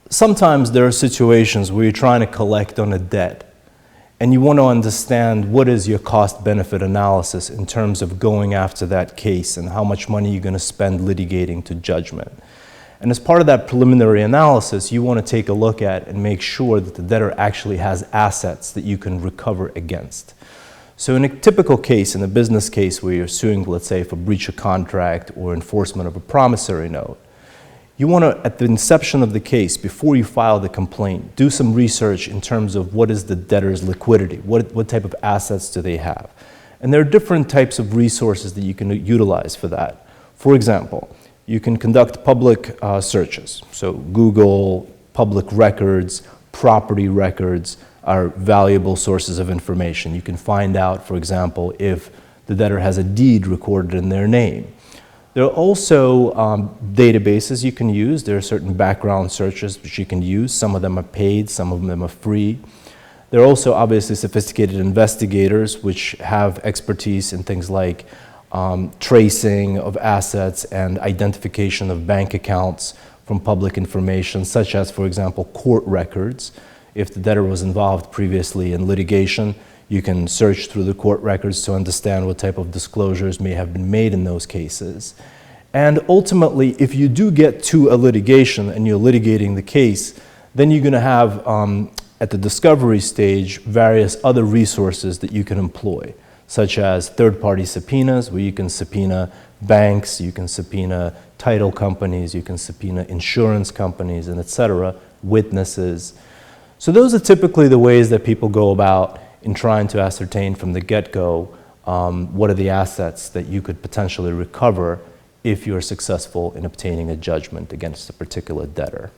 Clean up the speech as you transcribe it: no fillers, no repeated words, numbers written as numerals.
Sometimes there are situations where you're trying to collect on a debt and you want to understand what is your cost-benefit analysis in terms of going after that case and how much money you're going to spend litigating to judgment. And as part of that preliminary analysis, you want to take a look at and make sure that the debtor actually has assets that you can recover against. So in a typical case, in a business case where you're suing, let's say, for breach of contract or enforcement of a promissory note, you want to, at the inception of the case, before you file the complaint, do some research in terms of what is the debtor's liquidity, what type of assets do they have. And there are different types of resources that you can utilize for that. For example, you can conduct public searches. So Google, public records, property records are valuable sources of information. You can find out, for example, if the debtor has a deed recorded in their name. There are also databases you can use. There are certain background searches which you can use. Some of them are paid, some of them are free. There are also obviously sophisticated investigators which have expertise in things like tracing of assets and identification of bank accounts from public information, such as, for example, court records. If the debtor was involved previously in litigation, you can search through the court records to understand what type of disclosures may have been made in those cases. And ultimately, if you do get to a litigation and you're litigating the case, then you're going to have, at the discovery stage, various other resources that you can employ, such as third-party subpoenas, where you can subpoena banks, you can subpoena title companies, you can subpoena insurance companies, and et cetera, witnesses. So those are typically the ways that people go about in trying to ascertain from the get-go what are the assets that you could potentially recover if you're successful in obtaining a judgment against a particular debtor.